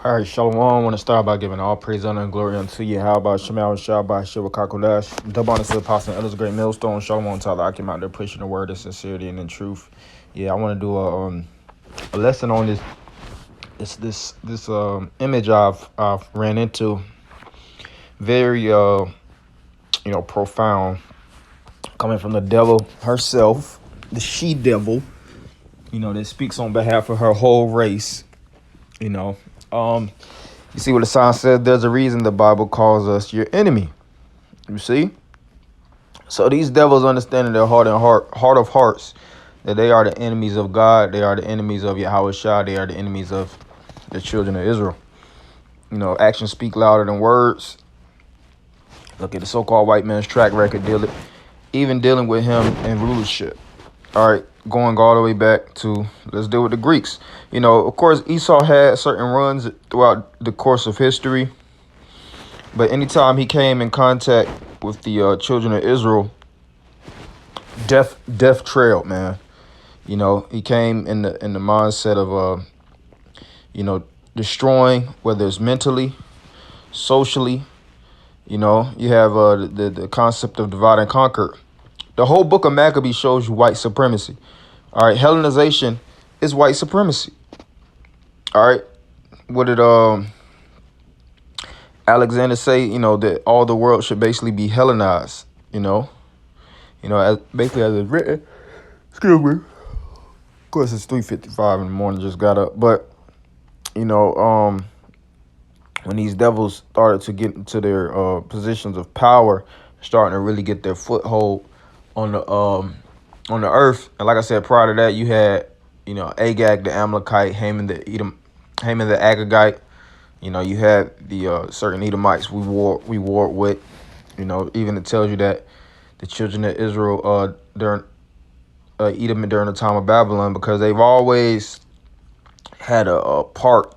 All right, Shalom. I want to start by giving all praise, honor, and glory unto you. How about Shemal Shabbat Shivakakodash? Dub on the apostle and others, great millstone. Shalom to Allah. I came out there pushing the word of sincerity and in truth. Yeah, I want to do a lesson on this image I've ran into. Very profound, coming from the devil herself, the she devil. That speaks on behalf of her whole race. You see what the sign says? There's a reason the Bible calls us your enemy. You see? So these devils understand in their heart of hearts, that they are the enemies of God. They are the enemies of Yahweh Shah. They are the enemies of the children of Israel. Actions speak louder than words. Look at the so-called white man's track record, dealing with him in rulership. All right, going all the way back to, let's deal with the Greeks. Of course, Esau had certain runs throughout the course of history. But anytime he came in contact with the children of Israel, death trailed, man. He came in the mindset of, destroying, whether it's mentally, socially. You have the concept of divide and conquer. The whole book of Maccabees shows you white supremacy. All right, Hellenization is white supremacy. All right, what did Alexander say? That all the world should basically be Hellenized. Basically as it's written. Excuse me. Of course, it's 3:55 in the morning. Just got up, but when these devils started to get into their positions of power, starting to really get their foothold on the earth. And like I said, prior to that, you had, Agag the Amalekite, Haman the Agagite. You had the certain Edomites we warred with. Even it tells you that the children of Israel during Edom during the time of Babylon, because they've always had a part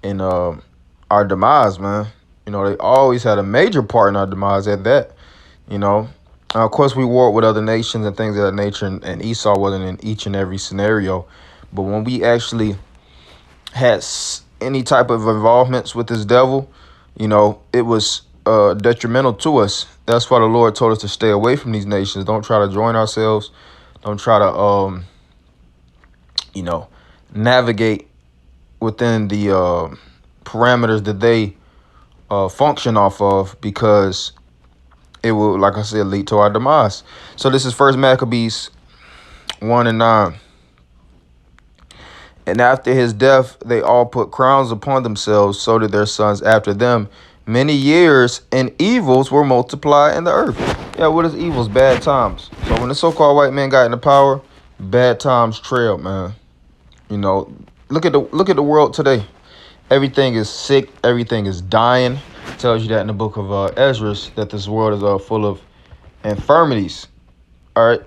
in our demise, man. They always had a major part in our demise at that. Of course, we warred with other nations and things of that nature, and Esau wasn't in each and every scenario. But when we actually had any type of involvements with this devil, it was detrimental to us. That's why the Lord told us to stay away from these nations. Don't try to join ourselves. Don't try to, navigate within the parameters that they function off of, because it will, like I said, lead to our demise. So this is First Maccabees 1:9. And after his death, they all put crowns upon themselves, so did their sons after them. Many years and evils were multiplied in the earth. Yeah, what is evils? Bad times. So when the so-called white man got into power, bad times trailed, man. Look at the world today. Everything is sick. Everything is dying. It tells you that in the book of Ezra, that this world is full of infirmities. All right,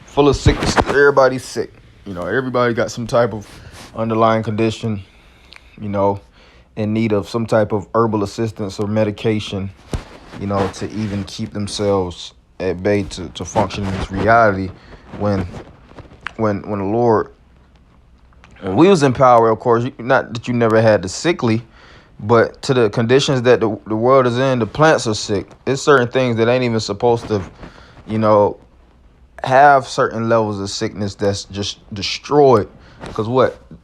full of sickness. Everybody's sick. Everybody got some type of underlying condition. In need of some type of herbal assistance or medication. To even keep themselves at bay to function in this reality. When the Lord, when we was in power, of course, not that you never had the sickly, but to the conditions that the world is in, the plants are sick. It's certain things that ain't even supposed to, have certain levels of sickness that's just destroyed. Because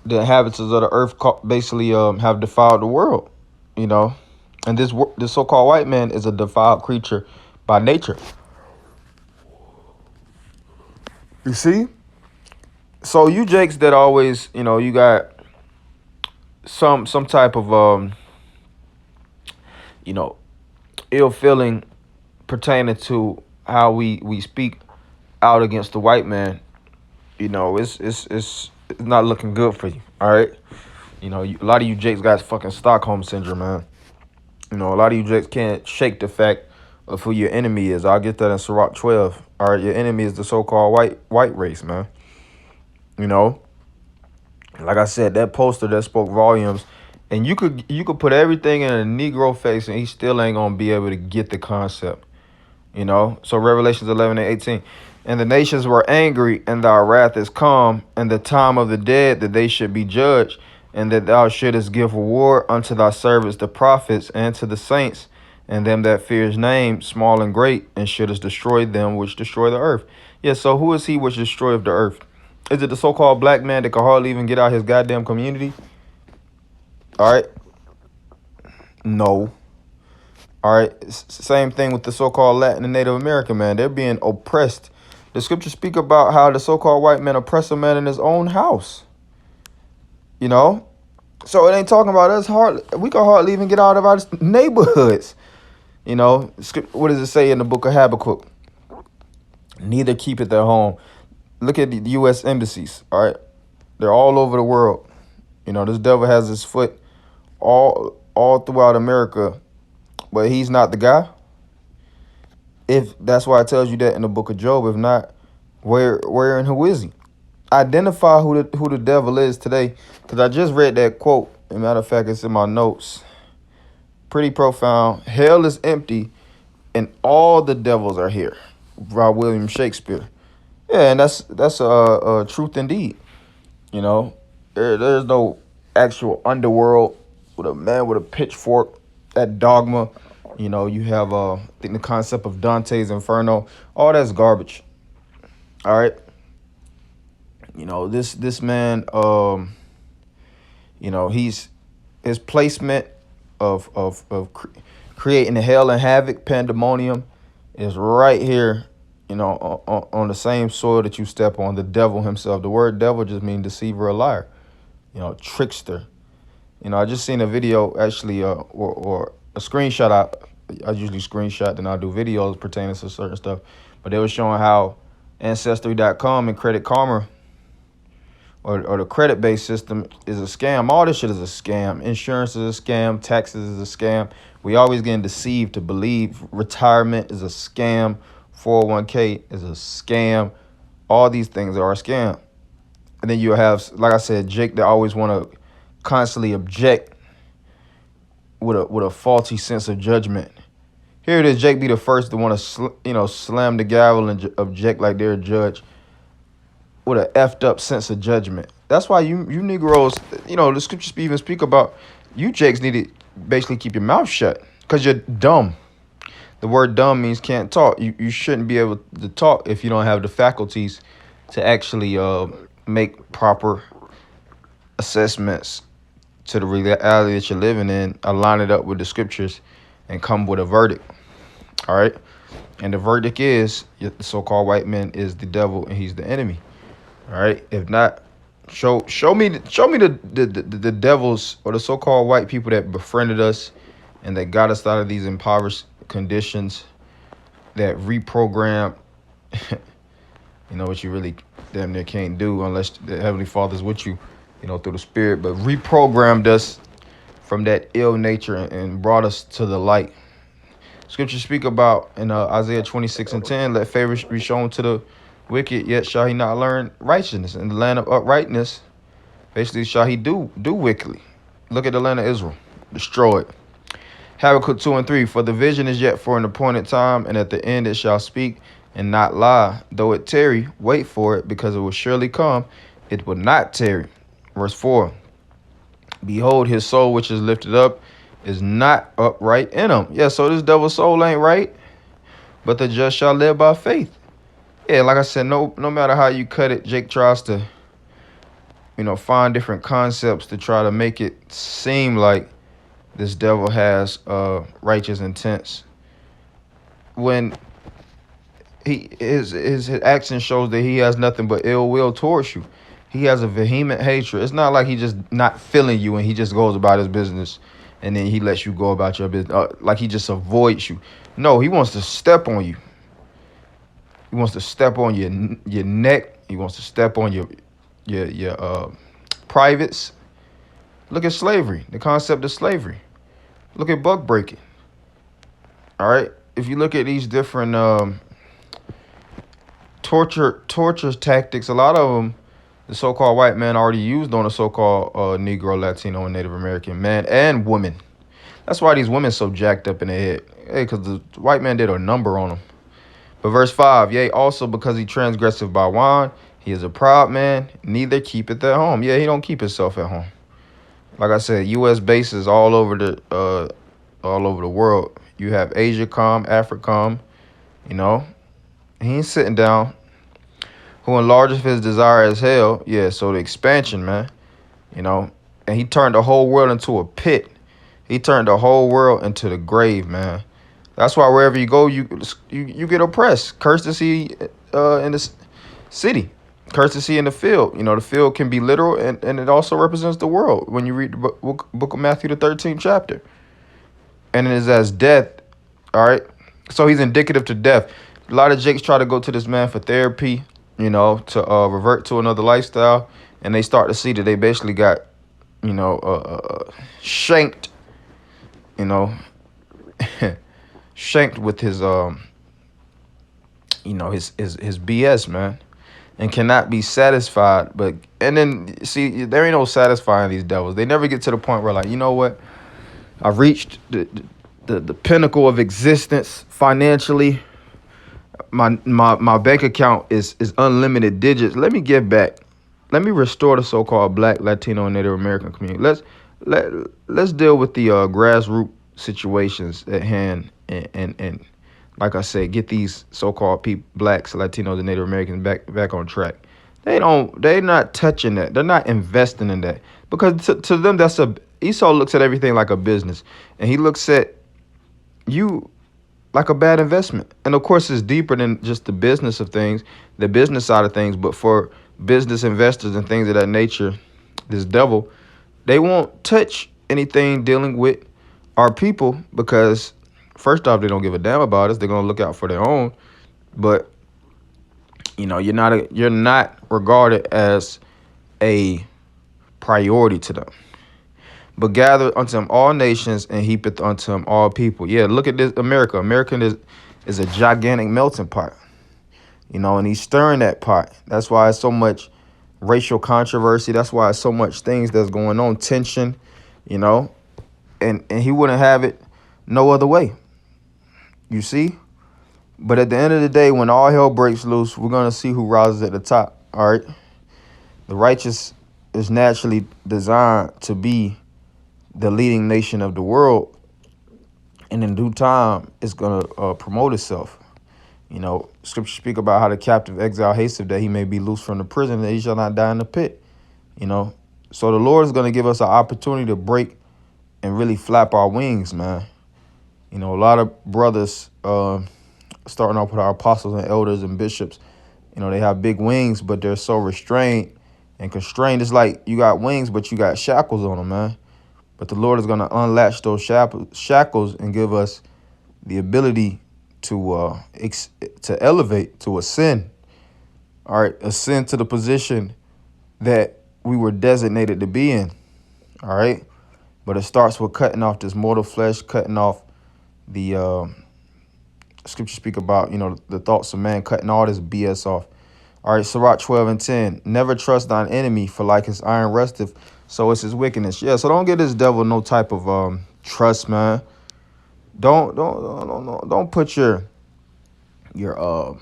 the inhabitants of the earth basically have defiled the world, And this so-called white man is a defiled creature by nature. You see? So you jakes that always, you got some type of ill feeling pertaining to how we speak out against the white man. It's not looking good for you. All right. A lot of you jakes got fucking Stockholm syndrome, man. A lot of you jakes can't shake the fact of who your enemy is. I'll get that in Sirach 12. All right, your enemy is the so-called white race, man. Like I said, that poster that spoke volumes. And you could put everything in a Negro face and he still ain't gonna be able to get the concept. So Revelations 11:18. And the nations were angry, and thy wrath is come, and the time of the dead that they should be judged, and that thou shouldest give reward unto thy servants the prophets, and to the saints, and them that fear his name, small and great, and shouldest destroy them which destroy the earth. Yeah, so who is he which destroyeth the earth? Is it the so-called black man that can hardly even get out his goddamn community? All right. No. All right. Same thing with the so-called Latin and Native American man. They're being oppressed. The scriptures speak about how the so-called white man oppress a man in his own house. You know? So it ain't talking about us. We can hardly even get out of our neighborhoods. You know? What does it say in the book of Habakkuk? Neither keep it their home. Look at the U.S. embassies. All right. They're all over the world. You know, this devil has his foot all throughout America, but he's not the guy. If that's why it tells you that in the book of Job. If not, where and who is he? Identify who the devil is today, because I just read that quote. As a matter of fact, it's in my notes. Pretty profound. Hell is empty, and all the devils are here. By William Shakespeare. Yeah, and that's a truth indeed. You know, there's no actual underworld with a man with a pitchfork. That dogma. You know, you have I think the concept of Dante's Inferno. All that's garbage. All right. You know, this man, you know, his placement of creating hell and havoc, pandemonium, is right here, you know, on the same soil that you step on. The devil himself. The word devil just means deceiver or liar. You know, trickster. You know, I just seen a video actually, or a screenshot. I usually screenshot, then I'll do videos pertaining to certain stuff. But they were showing how Ancestry.com and Credit Karma or the credit-based system is a scam. All this shit is a scam. Insurance is a scam. Taxes is a scam. We always getting deceived to believe retirement is a scam. 401k is a scam. All these things are a scam. And then you have, like I said, Jake that always want to constantly object with a faulty sense of judgment. Here it is, Jake be the first to want to slam the gavel and object like they're a judge with a effed up sense of judgment. That's why you Negroes, you know, the scriptures even speak about you Jakes need to basically keep your mouth shut because you're dumb. The word dumb means can't talk. You shouldn't be able to talk if you don't have the faculties to actually make proper assessments to the reality that you're living in, align it up with the scriptures, and come with a verdict. All right, and the verdict is the so-called white man is the devil and he's the enemy. All right, if not, show me the devils or the so-called white people that befriended us and that got us out of these impoverished conditions, that reprogram. You know what you really damn near can't do unless the Heavenly Father's with you. You know, through the spirit, but reprogrammed us from that ill nature and brought us to the light. Scriptures speak about in Isaiah 26:10, let favor be shown to the wicked, yet shall he not learn righteousness. In the land of uprightness, basically shall he do wickedly. Look at the land of Israel, destroyed. Habakkuk 2:3, for the vision is yet for an appointed time, and at the end it shall speak and not lie. Though it tarry, wait for it, because it will surely come, it will not tarry. Verse 4, behold, his soul which is lifted up is not upright in him. Yeah, so this devil's soul ain't right, but the just shall live by faith. Yeah, like I said, no matter how you cut it, Jake tries to, you know, find different concepts to try to make it seem like this devil has righteous intents. When his action shows that he has nothing but ill will towards you. He has a vehement hatred. It's not like he just not feeling you and he just goes about his business and then he lets you go about your business. Like he just avoids you. No, he wants to step on you. He wants to step on your neck. He wants to step on your privates. Look at slavery, the concept of slavery. Look at buck breaking. All right. If you look at these different torture tactics, a lot of them, the so-called white man already used on the so-called Negro, Latino, and Native American man and woman. That's why these women so jacked up in the head. Hey, because the white man did a number on them. But verse 5, yea, also because he transgresseth by wine, he is a proud man, neither keepeth at home. Yeah, he don't keep himself at home. Like I said, U.S. bases all over the world. You have Asia.com, Africom. You know, he ain't sitting down. Who enlarges his desire as hell? Yeah. So the expansion, man. You know, and he turned the whole world into a pit. He turned the whole world into the grave, man. That's why wherever you go, you get oppressed. Curse to see in the city, curse to see in the field. You know, the field can be literal, and it also represents the world when you read the book of Matthew, the 13th chapter. And it is as death, all right? So he's indicative to death. A lot of jakes try to go to this man for therapy, you know, to revert to another lifestyle, and they start to see that they basically got, you know, shanked, you know, shanked with his you know, his BS, man, and cannot be satisfied. But and then see, there ain't no satisfying these devils. They never get to the point where, like, you know what, I've reached the pinnacle of existence financially. My bank account is unlimited digits. Let me give back. Let me restore the so-called Black, Latino, and Native American community. Let's deal with the grassroots situations at hand, and like I said, get these so-called people, blacks, Latinos, and Native Americans back on track. They're not touching that. They're not investing in that, because to them Esau looks at everything like a business, and he looks at you like a bad investment. And of course, it's deeper than just the business of things, the business side of things. But for business investors and things of that nature, this devil, they won't touch anything dealing with our people, because first off, they don't give a damn about us. They're gonna look out for their own. But you know, you're not regarded as a priority to them. But gather unto him all nations, and heapeth unto him all people. Yeah, look at this, America. America is a gigantic melting pot. You know, and he's stirring that pot. That's why it's so much racial controversy. That's why it's so much things that's going on, tension, you know, and he wouldn't have it no other way. You see? But at the end of the day, when all hell breaks loose, we're going to see who rises at the top. All right. The righteous is naturally designed to be the leading nation of the world, and in due time, it's going to promote itself. You know, scripture speak about how the captive exile hasteth that he may be loose from the prison, and he shall not die in the pit. You know, so the Lord is going to give us an opportunity to break and really flap our wings, man. You know, a lot of brothers, starting off with our apostles and elders and bishops, you know, they have big wings, but they're so restrained and constrained. It's like you got wings, but you got shackles on them, man. But the Lord is going to unlatch those shackles and give us the ability to elevate, to ascend. All right, ascend to the position that we were designated to be in. All right, but it starts with cutting off this mortal flesh, cutting off the scripture speak about, you know, the thoughts of man, cutting all this BS off. All right, Sirach 12:10. Never trust thine enemy, for like his iron rusteth, so it's his wickedness. Yeah, so don't give this devil no type of trust, man. Don't put your you know,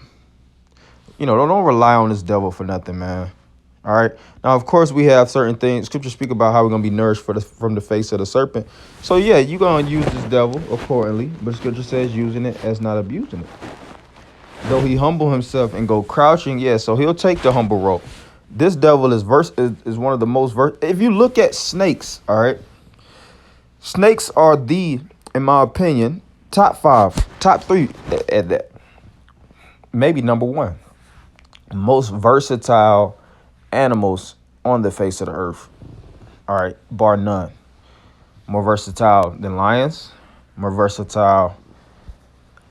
don't rely on this devil for nothing, man. All right. Now, of course, we have certain things. Scripture speak about how we're gonna be nourished from the face of the serpent. So yeah, you're gonna use this devil accordingly, but scripture says using it as not abusing it. Though he humble himself and go crouching, yeah, so he'll take the humble role. This devil is one of the most if you look at snakes, all right, snakes are in my opinion, top 3 at that. Maybe number 1. Most versatile animals on the face of the earth. All right, bar none. More versatile than lions, more versatile,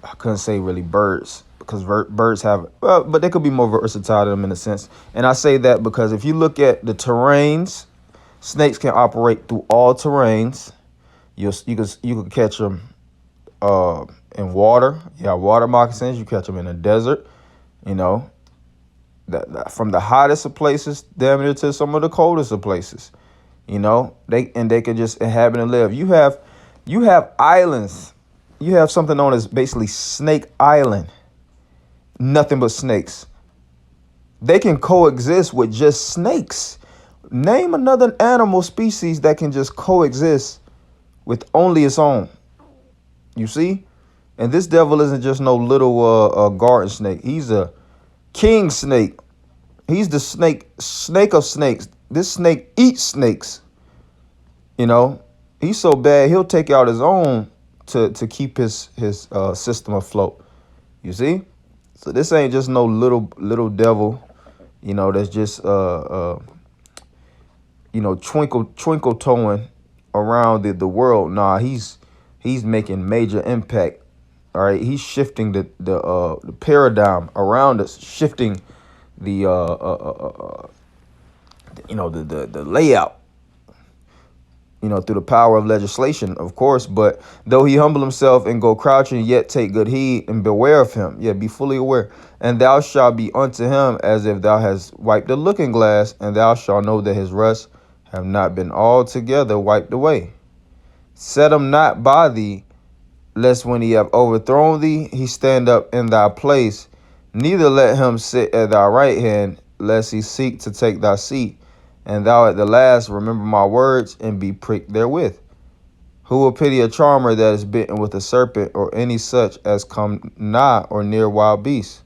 I couldn't say really birds, because birds have, but they could be more versatile than them in a sense. And I say that because if you look at the terrains, snakes can operate through all terrains. You could catch them in water. You have water moccasins. You catch them in the desert. You know, from the hottest of places down to some of the coldest of places. You know, they can just inhabit and live. You have islands. You have something known as basically Snake Island. Nothing but snakes. They can coexist with just snakes. Name another animal species that can just coexist with only its own. You see? And this devil isn't just no little garden snake. He's a king snake. He's the snake of snakes. This snake eats snakes. You know, he's so bad he'll take out his own to keep his system afloat. You see? So this ain't just no little devil. You know, that's just twinkle toeing around the world. Nah, he's making major impact. All right, he's shifting the paradigm around us, shifting the the layout, through the power of legislation, of course. But though he humble himself and go crouching, yet take good heed and beware of him. Yeah, be fully aware. And thou shalt be unto him as if thou hast wiped a looking glass, and thou shalt know that his rust have not been altogether wiped away. Set him not by thee, lest when he have overthrown thee, he stand up in thy place. Neither let him sit at thy right hand, lest he seek to take thy seat. And thou at the last remember my words and be pricked therewith. Who will pity a charmer that is bitten with a serpent, or any such as come nigh or near wild beasts?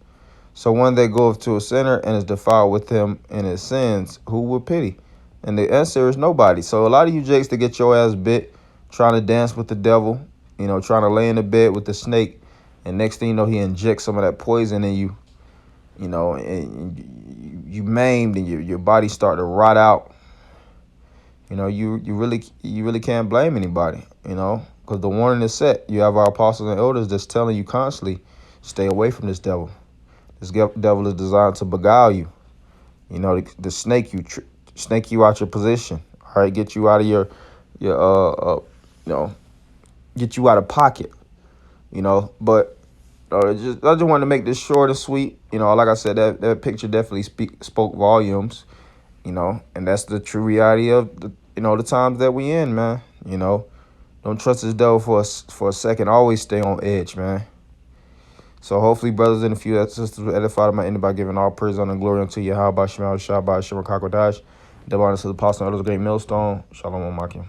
So one that goeth to a sinner and is defiled with him in his sins, who will pity? And the answer is nobody. So a lot of you jakes that get your ass bit trying to dance with the devil, trying to lay in the bed with the snake, and next thing you know, he injects some of that poison in you, and you maimed, and your body start to rot out. You really can't blame anybody, because the warning is set. You have our apostles and elders that's telling you constantly, stay away from this devil. This devil is designed to beguile you, the snake snake you out your position. All right, get you out of your get you out of pocket. But I just wanted to make this short and sweet. Like I said, that picture definitely spoke volumes. And that's the true reality of the times that we in, man. Don't trust this devil for a second. Always stay on edge, man. So hopefully, brothers and a few sisters were edified by end by giving all praise, honor, and glory unto Yahweh, Shema, Shabbat, Shema, Kakodash, the honor to the apostle, and others, great millstone. Shalom, Makim.